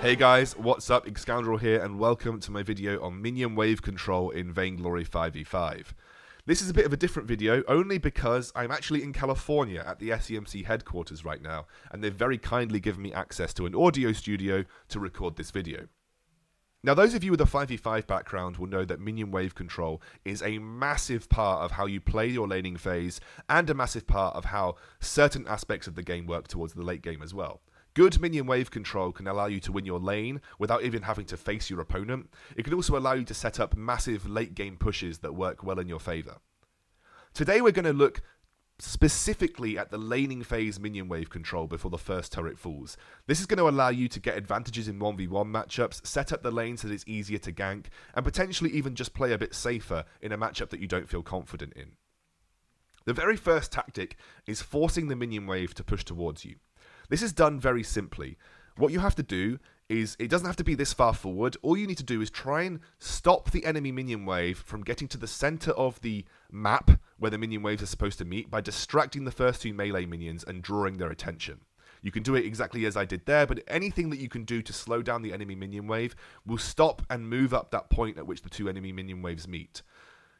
Hey guys, what's up? Excoundrel here, and welcome to my video on Minion wave control in Vainglory 5v5. This is a bit of a different video, only because I'm actually in California at the SEMC headquarters right now, and they've very kindly given me access to an audio studio to record this video. Now, those of you with a 5v5 background will know that minion wave control is a massive part of how you play your laning phase, and a massive part of how certain aspects of the game work towards the late game as well. Good minion wave control can allow you to win your lane without even having to face your opponent. It can also allow you to set up massive late game pushes that work well in your favour. Today we're going to look specifically at the laning phase minion wave control before the first turret falls. This is going to allow you to get advantages in 1v1 matchups, set up the lane so that it's easier to gank, and potentially even just play a bit safer in a matchup that you don't feel confident in. The very first tactic is forcing the minion wave to push towards you. This is done very simply. What you have to do is, it doesn't have to be this far forward. All you need to do is try and stop the enemy minion wave from getting to the center of the map where the minion waves are supposed to meet by distracting the first two melee minions and drawing their attention. You can do it exactly as I did there, but anything that you can do to slow down the enemy minion wave will stop and move up that point at which the two enemy minion waves meet.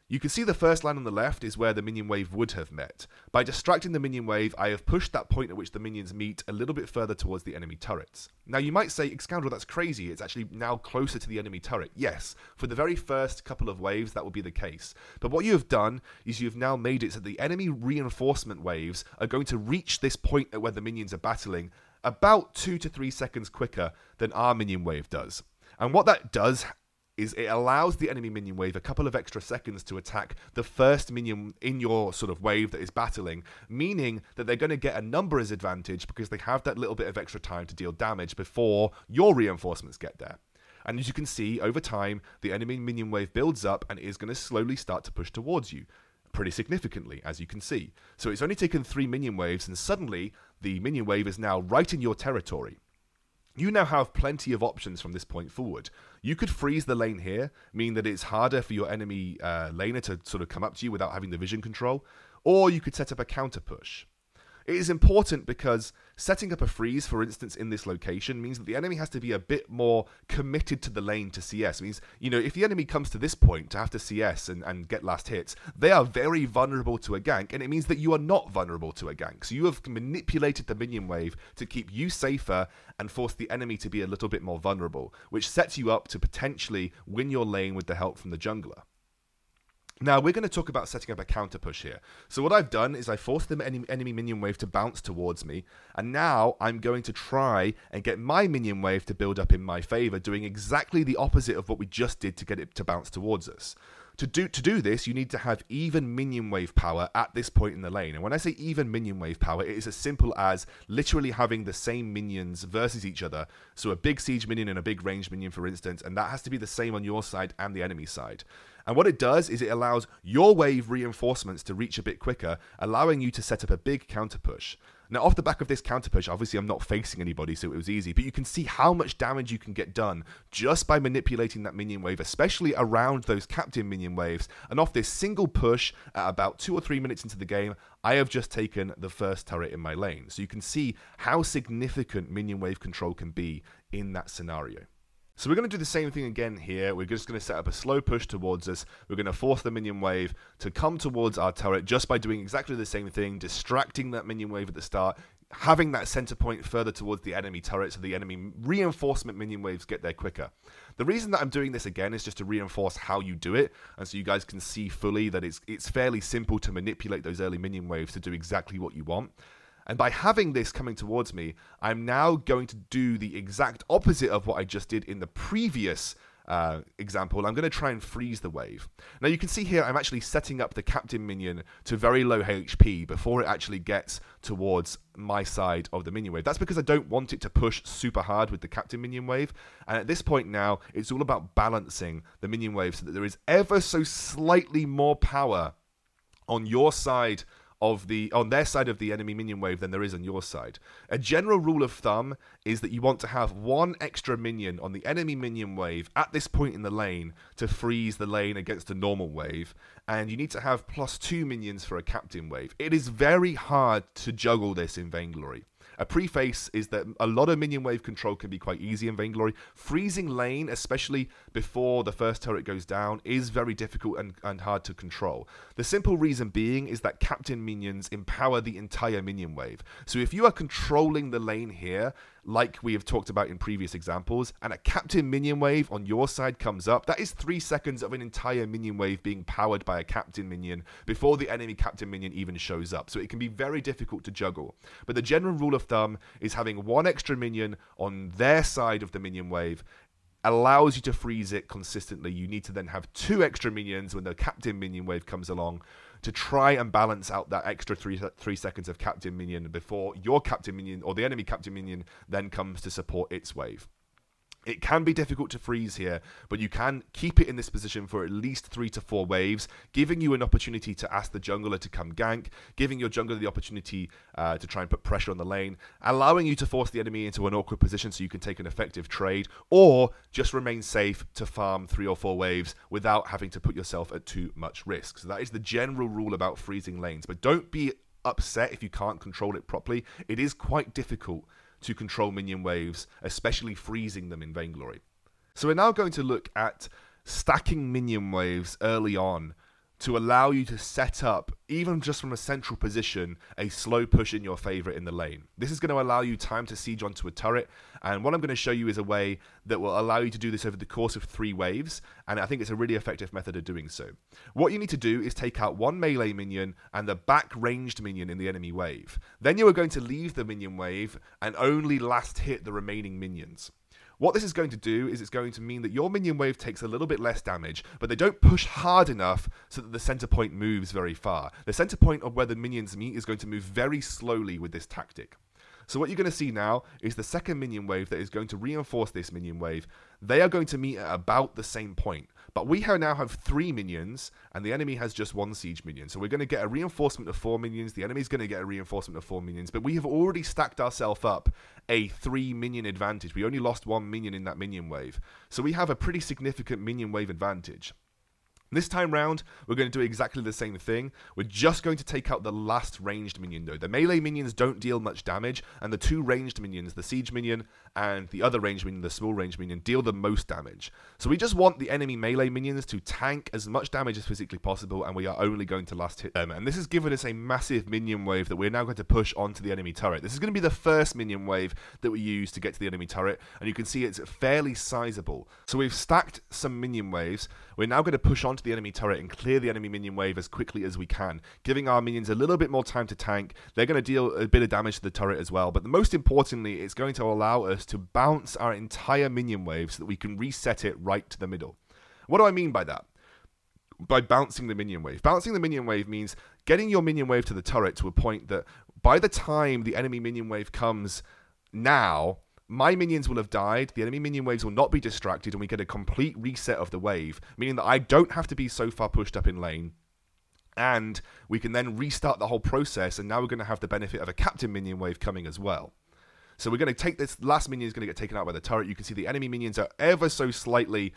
You can see the first line on the left is where the minion wave would have met. By distracting the minion wave, I have pushed that point at which the minions meet a little bit further towards the enemy turrets. Now you might say, Excoundrel, that's crazy, it's actually now closer to the enemy turret. Yes, for the very first couple of waves that will be the case. But what you have done is you have now made it so the enemy reinforcement waves are going to reach this point at where the minions are battling about 2 to 3 seconds quicker than our minion wave does. And what that does is it allows the enemy minion wave a couple of extra seconds to attack the first minion in your sort of wave that is battling, meaning that they're going to get a numbers advantage because they have that little bit of extra time to deal damage before your reinforcements get there. And as you can see, over time, the enemy minion wave builds up and is going to slowly start to push towards you. Pretty significantly, as you can see. So it's only taken 3 minion waves, and suddenly the minion wave is now right in your territory. You now have plenty of options from this point forward. You could freeze the lane here, meaning that it's harder for your enemy laner to sort of come up to you without having the vision control, or you could set up a counter push. It is important because setting up a freeze, for instance, in this location means that the enemy has to be a bit more committed to the lane to CS. It means, you know, if the enemy comes to this point to have to CS and get last hits, they are very vulnerable to a gank, and it means that you are not vulnerable to a gank. So you have manipulated the minion wave to keep you safer and force the enemy to be a little bit more vulnerable, which sets you up to potentially win your lane with the help from the jungler. Now, we're going to talk about setting up a counter push here. So what I've done is I forced the enemy minion wave to bounce towards me, and now I'm going to try and get my minion wave to build up in my favor, doing exactly the opposite of what we just did to get it to bounce towards us. To do this, you need to have even minion wave power at this point in the lane. And when I say even minion wave power, it is as simple as literally having the same minions versus each other. So a big siege minion and a big range minion, for instance, and that has to be the same on your side and the enemy side. And what it does is it allows your wave reinforcements to reach a bit quicker, allowing you to set up a big counter push. Now, off the back of this counter push, obviously I'm not facing anybody, so it was easy, but you can see how much damage you can get done just by manipulating that minion wave, especially around those captain minion waves. And off this single push, at about 2 or 3 minutes into the game, I have just taken the first turret in my lane. So you can see how significant minion wave control can be in that scenario. So we're going to do the same thing again here. We're just going to set up a slow push towards us. We're going to force the minion wave to come towards our turret just by doing exactly the same thing, distracting that minion wave at the start, having that center point further towards the enemy turret so the enemy reinforcement minion waves get there quicker. The reason that I'm doing this again is just to reinforce how you do it, and so you guys can see fully that it's fairly simple to manipulate those early minion waves to do exactly what you want. And by having this coming towards me, I'm now going to do the exact opposite of what I just did in the previous example. I'm going to try and freeze the wave. Now you can see here I'm actually setting up the captain minion to very low HP before it actually gets towards my side of the minion wave. That's because I don't want it to push super hard with the captain minion wave. And at this point now, it's all about balancing the minion wave so that there is ever so slightly more power on your side on their side of the enemy minion wave than there is on your side. A general rule of thumb is that you want to have 1 extra minion on the enemy minion wave at this point in the lane to freeze the lane against a normal wave, and you need to have +2 minions for a captain wave. It is very hard to juggle this in Vainglory. A preface is that a lot of minion wave control can be quite easy in Vainglory. Freezing lane, especially before the first turret goes down, is very difficult and hard to control. The simple reason being is that captain minions empower the entire minion wave. So if you are controlling the lane here, like we have talked about in previous examples, and a captain minion wave on your side comes up, that is 3 seconds of an entire minion wave being powered by a captain minion before the enemy captain minion even shows up. So it can be very difficult to juggle. But the general rule of thumb is having 1 extra minion on their side of the minion wave allows you to freeze it consistently. You need to then have 2 extra minions when the captain minion wave comes along to try and balance out that extra 3 seconds of captain minion before your captain minion or the enemy captain minion then comes to support its wave. It can be difficult to freeze here, but you can keep it in this position for at least 3 to 4 waves, giving you an opportunity to ask the jungler to come gank, giving your jungler the opportunity to try and put pressure on the lane, allowing you to force the enemy into an awkward position so you can take an effective trade, or just remain safe to farm 3 or 4 waves without having to put yourself at too much risk. So that is the general rule about freezing lanes, but don't be upset if you can't control it properly. It is quite difficult to control minion waves, especially freezing them in Vainglory. So we're now going to look at stacking minion waves early on to allow you to set up, even just from a central position, a slow push in your favor in the lane. This is going to allow you time to siege onto a turret, and what I'm going to show you is a way that will allow you to do this over the course of 3 waves, and I think it's a really effective method of doing so. What you need to do is take out 1 melee minion and the back ranged minion in the enemy wave. Then you are going to leave the minion wave and only last hit the remaining minions. What this is going to do is it's going to mean that your minion wave takes a little bit less damage, but they don't push hard enough so that the center point moves very far. The center point of where the minions meet is going to move very slowly with this tactic. So what you're going to see now is the second minion wave that is going to reinforce this minion wave. They are going to meet at about the same point. But we now have 3 minions, and the enemy has just 1 siege minion. So we're going to get a reinforcement of 4 minions. The enemy's going to get a reinforcement of 4 minions. But we have already stacked ourselves up a 3 minion advantage. We only lost 1 minion in that minion wave. So we have a pretty significant minion wave advantage. This time round, we're going to do exactly the same thing. We're just going to take out the last ranged minion though. The melee minions don't deal much damage, and the 2 ranged minions, the siege minion and the other ranged minion, the small ranged minion, deal the most damage. So we just want the enemy melee minions to tank as much damage as physically possible, and we are only going to last hit them. And this has given us a massive minion wave that we're now going to push onto the enemy turret. This is going to be the first minion wave that we use to get to the enemy turret, and you can see it's fairly sizable. So we've stacked some minion waves. We're now going to push onto the enemy turret and clear the enemy minion wave as quickly as we can, giving our minions a little bit more time to tank. They're going to deal a bit of damage to the turret as well, but most importantly, it's going to allow us to bounce our entire minion wave so that we can reset it right to the middle. What do I mean by that? By bouncing the minion wave. Bouncing the minion wave means getting your minion wave to the turret to a point that by the time the enemy minion wave comes now, my minions will have died, the enemy minion waves will not be distracted, and we get a complete reset of the wave, meaning that I don't have to be so far pushed up in lane, and we can then restart the whole process, and now we're going to have the benefit of a captain minion wave coming as well. So we're going to take this last minion is going to get taken out by the turret. You can see the enemy minions are ever so slightly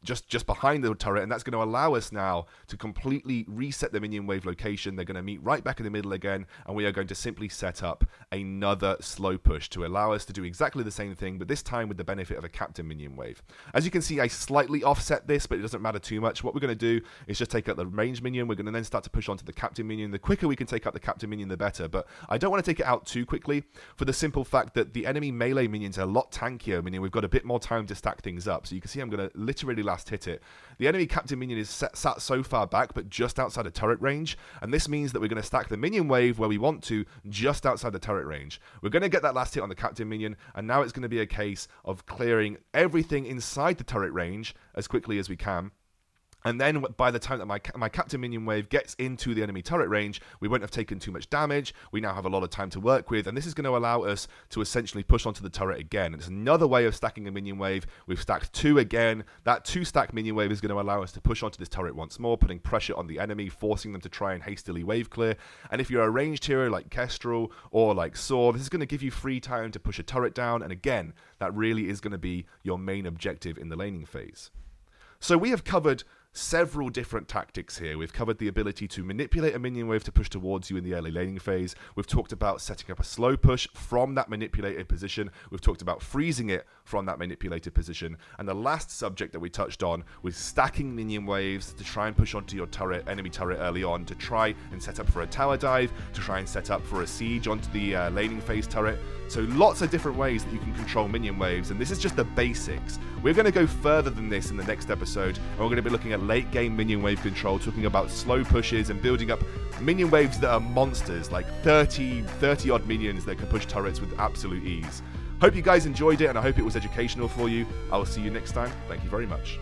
just behind the turret, and that's going to allow us now to completely reset the minion wave location. They're going to meet right back in the middle again, and we are going to simply set up another slow push to allow us to do exactly the same thing, but this time with the benefit of a captain minion wave. As you can see, I slightly offset this, but it doesn't matter too much. What we're going to do is just take out the ranged minion. We're going to then start to push onto the captain minion. The quicker we can take out the captain minion, the better, but I don't want to take it out too quickly for the simple fact that the enemy melee minions are a lot tankier, meaning we've got a bit more time to stack things up. So you can see I'm going to literally last hit it. The enemy captain minion is sat so far back, but just outside of turret range, and this means that we're going to stack the minion wave where we want to, just outside the turret range. We're going to get that last hit on the captain minion, and now it's going to be a case of clearing everything inside the turret range as quickly as we can. And then by the time that my captain minion wave gets into the enemy turret range, we won't have taken too much damage. We now have a lot of time to work with, and this is going to allow us to essentially push onto the turret again. It's another way of stacking a minion wave. We've stacked 2 again. That 2-stack minion wave is going to allow us to push onto this turret once more, putting pressure on the enemy, forcing them to try and hastily wave clear. And if you're a ranged hero like Kestrel or like Saw, this is going to give you free time to push a turret down, and again, that really is going to be your main objective in the laning phase. So we have covered several different tactics here. We've covered the ability to manipulate a minion wave to push towards you in the early laning phase. We've talked about setting up a slow push from that manipulated position. We've talked about freezing it from that manipulated position. And the last subject that we touched on was stacking minion waves to try and push onto your turret, enemy turret early on, to try and set up for a tower dive, to try and set up for a siege onto the laning phase turret. So lots of different ways that you can control minion waves, and this is just the basics. We're going to go further than this in the next episode, and we're going to be looking at late game minion wave control, talking about slow pushes and building up minion waves that are monsters, like 30 odd minions that can push turrets with absolute ease. Hope you guys enjoyed it, and I hope it was educational for you. I will see you next time. Thank you very much.